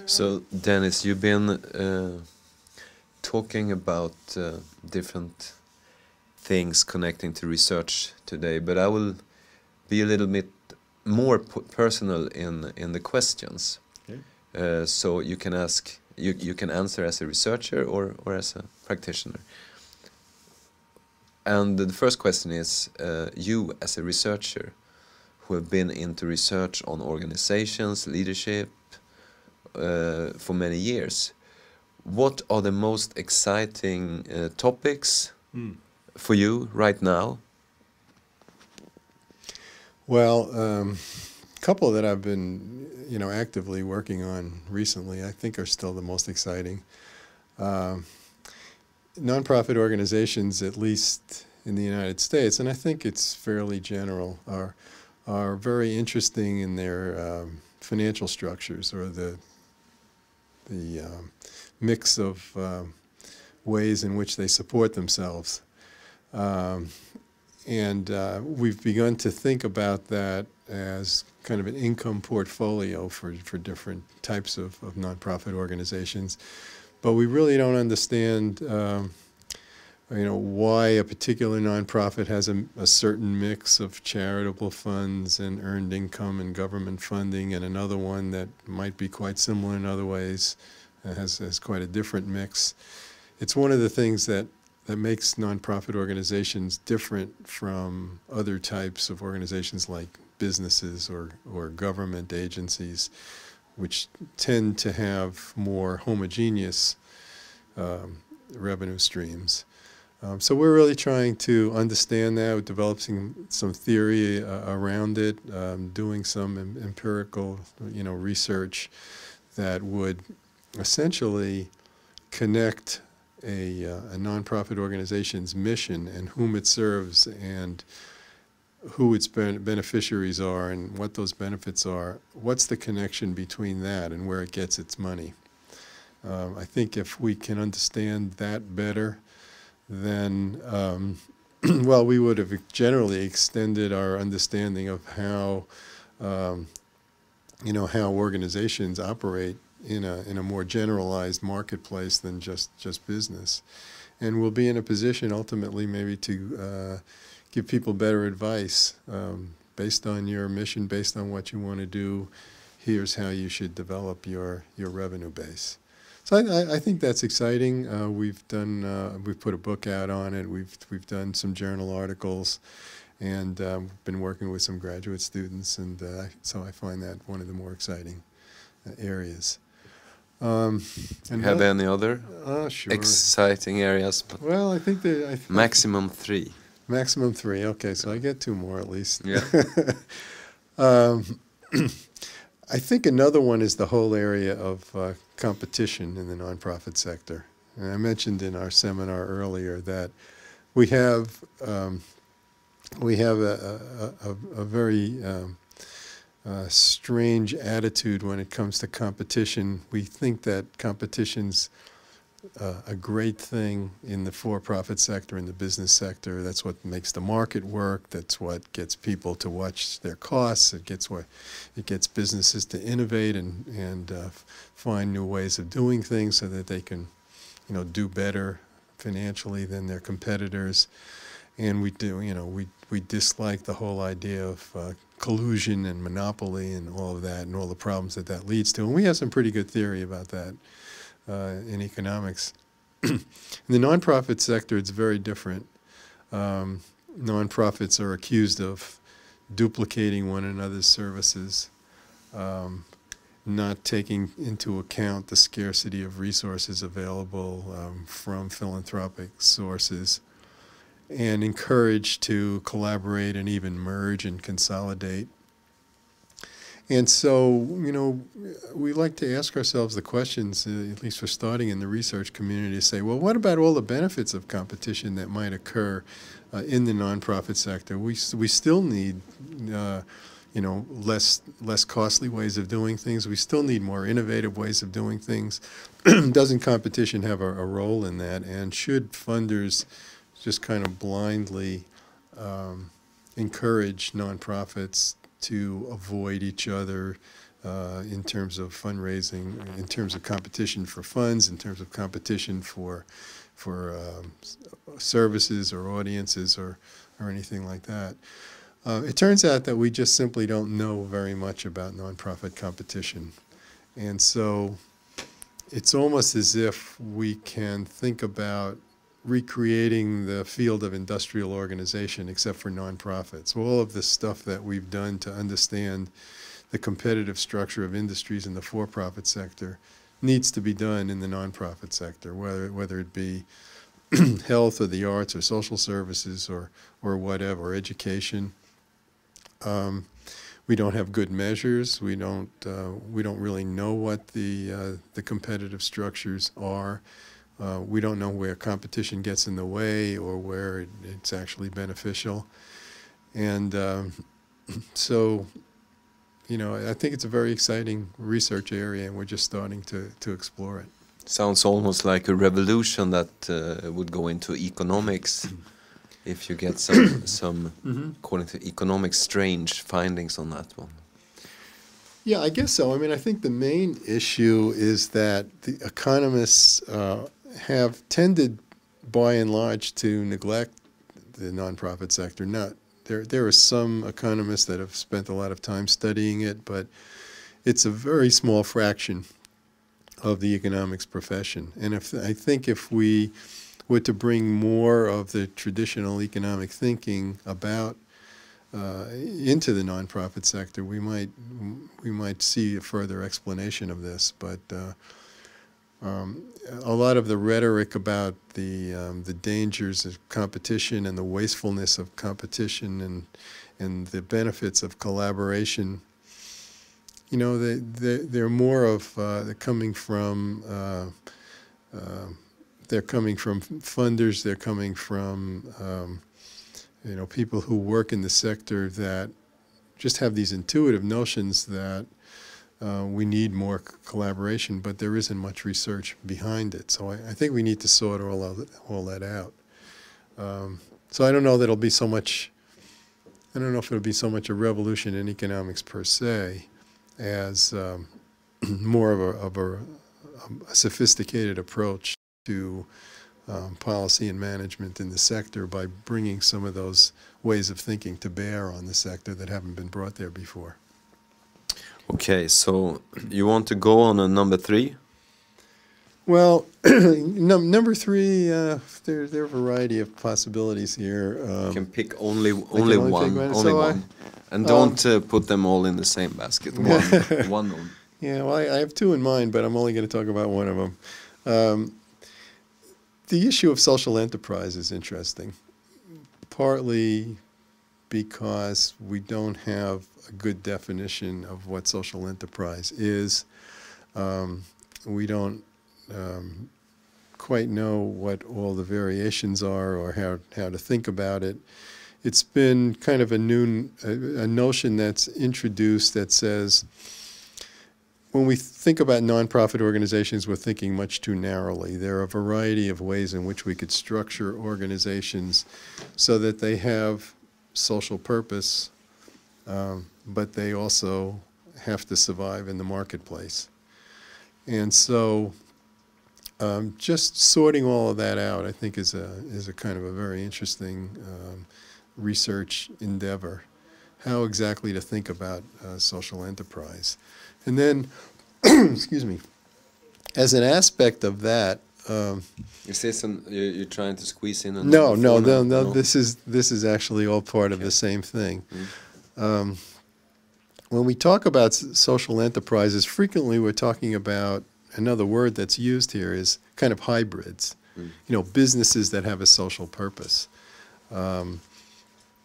So, Dennis, you've been talking about different things connecting to research today, but I will be a little bit more personal in the questions. Okay. So you can ask, you can answer as a researcher or as a practitioner. And the first question is, you as a researcher who have been into research on organizations, leadership, for many years, what are the most exciting topics for you right now? Well, a couple that I've been, actively working on recently, I think are still the most exciting. Nonprofit organizations, at least in the United States, and I think it's fairly general, are very interesting in their financial structures, or the mix of ways in which they support themselves. And we've begun to think about that as kind of an income portfolio for different types of nonprofit organizations. But we really don't understand why a particular nonprofit has a certain mix of charitable funds and earned income and government funding, and another one that might be quite similar in other ways, has quite a different mix. It's one of the things that makes nonprofit organizations different from other types of organizations like businesses or government agencies, which tend to have more homogeneous revenue streams. So we're really trying to understand that, developing some theory around it, doing some empirical, research that would essentially connect a nonprofit organization's mission and whom it serves and who its beneficiaries are and what those benefits are. What's the connection between that and where it gets its money? I think if we can understand that better, then, well, we would have generally extended our understanding of how, how organizations operate in a more generalized marketplace than just business. And we'll be in a position ultimately maybe to give people better advice based on your mission, based on what you want to do. Here's how you should develop your revenue base. So I think that's exciting. We've put a book out on it. We've done some journal articles, and been working with some graduate students, and so I find that one of the more exciting areas. Have any other sure. exciting areas? Well, I think maximum 3. Maximum 3. Okay, so I get 2 more at least. Yeah. I think another one is the whole area of competition in the nonprofit sector. And I mentioned in our seminar earlier that we have a very strange attitude when it comes to competition. We think that competition's a great thing in the for-profit sector, in the business sector. That's what makes the market work. That's what gets people to watch their costs. It gets businesses to innovate and find new ways of doing things so that they can, do better financially than their competitors. And we dislike the whole idea of collusion and monopoly and all of that and all the problems that leads to. And we have some pretty good theory about that in economics. In the nonprofit sector, it's very different. Nonprofits are accused of duplicating one another's services, not taking into account the scarcity of resources available from philanthropic sources, and encouraged to collaborate and even merge and consolidate. And so, we like to ask ourselves the questions, at least for starting in the research community, to say, well, what about all the benefits of competition that might occur in the nonprofit sector? We still need, less costly ways of doing things. We still need more innovative ways of doing things. Doesn't competition have a role in that? And should funders just kind of blindly encourage nonprofits to avoid each other, in terms of fundraising, in terms of competition for funds, in terms of competition for services or audiences or anything like that. It turns out that we just simply don't know very much about nonprofit competition. And so it's almost as if we can think about recreating the field of industrial organization except for nonprofits. All of the stuff that we've done to understand the competitive structure of industries in the for-profit sector needs to be done in the nonprofit sector, whether it be health or the arts or social services or whatever, education. We don't have good measures. We don't really know what the competitive structures are. We don't know where competition gets in the way or where it's actually beneficial. And so, you know, I think it's a very exciting research area, and we're just starting to explore it. Sounds almost like a revolution that would go into economics if you get some according to economics, strange findings on that one. Yeah, I guess so. I mean, I think the main issue is that the economists have tended, by and large, to neglect the nonprofit sector. There are some economists that have spent a lot of time studying it, but it's a very small fraction of the economics profession. And I think if we were to bring more of the traditional economic thinking about into the nonprofit sector, we might see a further explanation of this. But a lot of the rhetoric about the dangers of competition and the wastefulness of competition and the benefits of collaboration, you know, they're more of they're coming from funders. They're coming from you know, people who work in the sector that just have these intuitive notions that we need more collaboration, but there isn't much research behind it. So I think we need to sort all that out. So I don't know that it'll be so much. I don't know if it'll be so much a revolution in economics per se, as more of a sophisticated approach to policy and management in the sector by bringing some of those ways of thinking to bear on the sector that haven't been brought there before. Okay, so you want to go on a number 3? Well, number 3, there are a variety of possibilities here. You can pick only one, and don't put them all in the same basket. One on. Yeah, well, I have 2 in mind, but I'm only going to talk about one of them. The issue of social enterprise is interesting, partly because we don't have a good definition of what social enterprise is. We don't quite know what all the variations are or how to think about it. It's been kind of a notion that's introduced that says, when we think about nonprofit organizations, we're thinking much too narrowly. There are a variety of ways in which we could structure organizations so that they have social purpose, but they also have to survive in the marketplace. And so just sorting all of that out, I think, is a kind of a very interesting research endeavor, how exactly to think about social enterprise. And then, excuse me, as an aspect of that, is this you're trying to squeeze in? No. This is actually all part of the same thing. When we talk about social enterprises, frequently we're talking about, another word that's used here is kind of hybrids. You know, businesses that have a social purpose.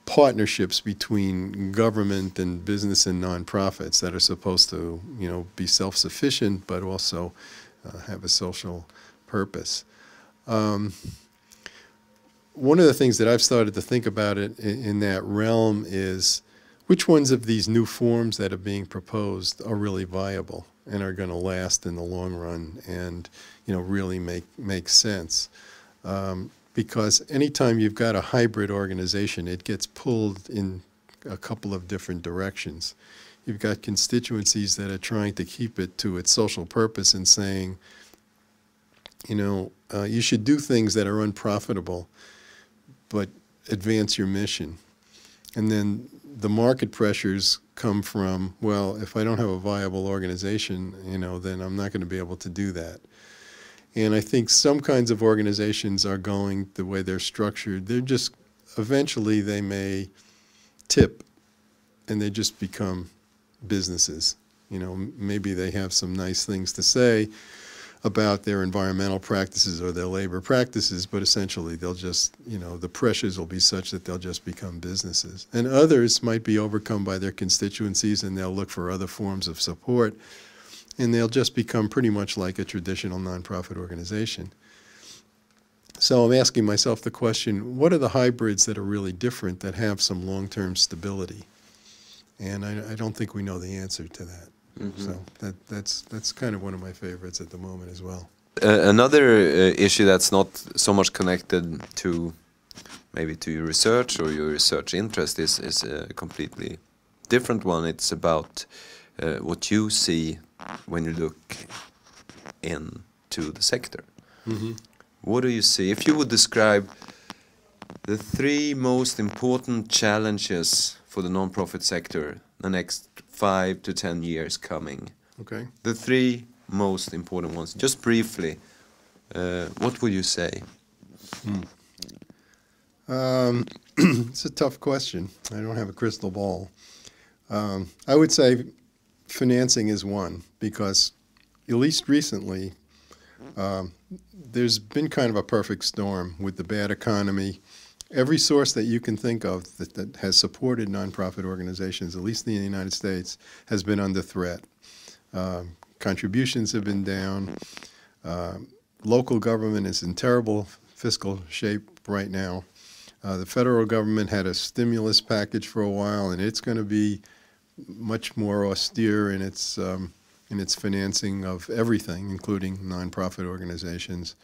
Partnerships between government and business and nonprofits that are supposed to, you know, be self-sufficient but also have a social purpose. One of the things that I've started to think about it in that realm is which ones of these new forms that are being proposed are really viable and are going to last in the long run and, you know, really make sense. Because anytime you've got a hybrid organization, it gets pulled in a couple of different directions. you've got constituencies that are trying to keep it to its social purpose and saying, you know, you should do things that are unprofitable, but advance your mission. And then the market pressures come from, well, if I don't have a viable organization, you know, then I'm not going to be able to do that. And I think some kinds of organizations are going the way they're structured. They're just, eventually they may tip and they just become businesses. You know, maybe they have some nice things to say about their environmental practices or their labor practices, but essentially they'll just, you know, the pressures will be such that they'll just become businesses. And others might be overcome by their constituencies and they'll look for other forms of support, and they'll just become pretty much like a traditional nonprofit organization. So I'm asking myself the question, what are the hybrids that are really different that have some long-term stability? And I don't think we know the answer to that. Mm-hmm. So that's kind of one of my favorites at the moment as well. Another issue that's not so much connected to maybe to your research or your research interest is a completely different one. It's about what you see when you look into the sector. Mm-hmm. What do you see? If you would describe the 3 most important challenges for the non-profit sector the next 5 to 10 years coming. Okay. The 3 most important ones. Just briefly, what would you say? It's a tough question. I don't have a crystal ball. I would say financing is one, because at least recently there's been kind of a perfect storm with the bad economy. Every source that you can think of that has supported nonprofit organizations, at least in the United States, has been under threat. Contributions have been down. Local government is in terrible fiscal shape right now. The federal government had a stimulus package for a while, and it's going to be much more austere in its financing of everything, including nonprofit organizations.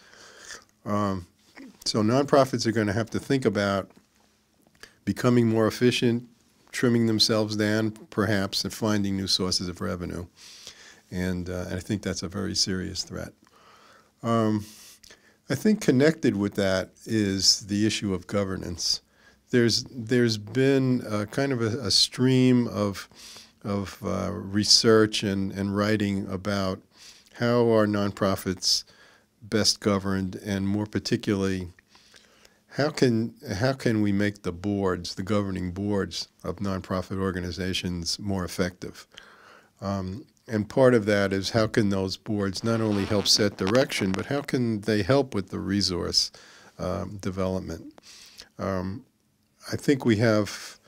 So nonprofits are going to have to think about becoming more efficient, trimming themselves down, perhaps, and finding new sources of revenue. And I think that's a very serious threat. I think connected with that is the issue of governance. There's been kind of a stream of research and writing about how are nonprofits best governed, and more particularly, how can we make the boards, the governing boards of nonprofit organizations more effective? And part of that is how can those boards not only help set direction, but how can they help with the resource development? I think we have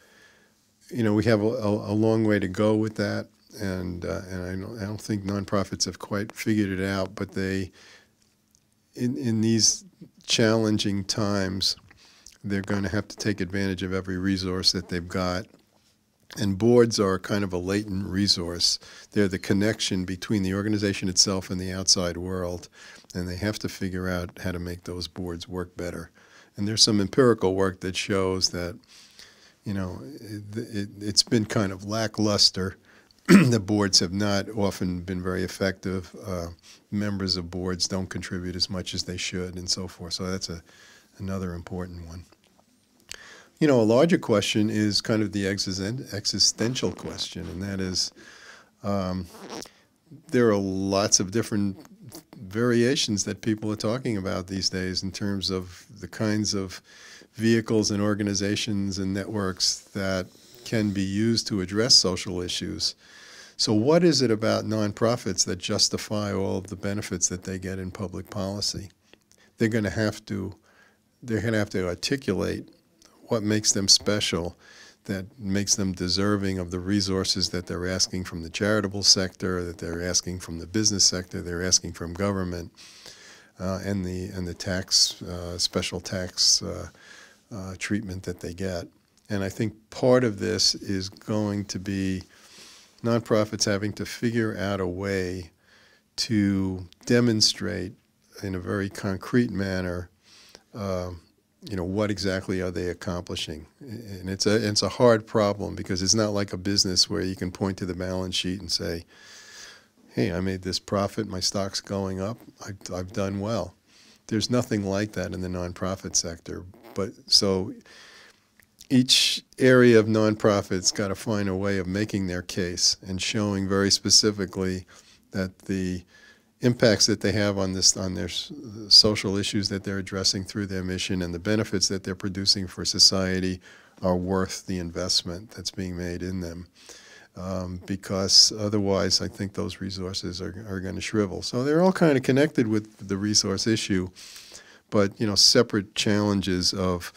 a long way to go with that, and I don't think nonprofits have quite figured it out, but they, in these challenging times, they're going to have to take advantage of every resource that they've got. And boards are kind of a latent resource. They're the connection between the organization itself and the outside world, and they have to figure out how to make those boards work better. And there's some empirical work that shows that, you know, it's been kind of lackluster. The boards have not often been very effective. Members of boards don't contribute as much as they should, and so forth. So that's another important one. You know, a larger question is kind of the existential question, and that is, there are lots of different variations that people are talking about these days in terms of the kinds of vehicles and organizations and networks that can be used to address social issues. So what is it about nonprofits that justify all of the benefits that they get in public policy? They're going to have to articulate what makes them special, that makes them deserving of the resources that they're asking from the charitable sector, that they're asking from the business sector, they're asking from government, and the tax special tax treatment that they get. And I think part of this is going to be nonprofits having to figure out a way to demonstrate in a very concrete manner you know, what exactly are they accomplishing? And it's a hard problem because it's not like a business where you can point to the balance sheet and say, hey, I made this profit, my stock's going up, I've done well. There's nothing like that in the nonprofit sector. But so each area of nonprofits got to find a way of making their case and showing very specifically that the impacts that they have on their social issues that they're addressing through their mission and the benefits that they're producing for society are worth the investment that's being made in them. Because otherwise I think those resources are going to shrivel. So they're all kind of connected with the resource issue, but you know, separate challenges of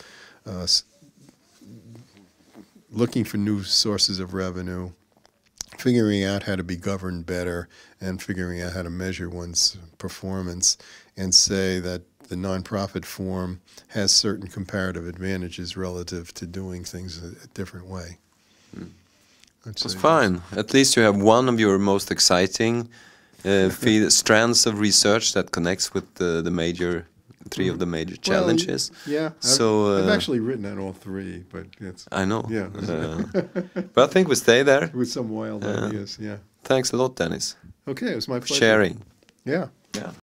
looking for new sources of revenue, figuring out how to be governed better, and figuring out how to measure one's performance, and say that the nonprofit form has certain comparative advantages relative to doing things a different way. That's fine. At least you have one of your most exciting strands of research that connects with the major three of the major challenges. Well, yeah, so I've actually written out all three, but it's... I know. Yeah. But I think we stay there. With some wild ideas, yeah. Thanks a lot, Dennis. Okay, it was my pleasure. Sharing. Yeah. Yeah.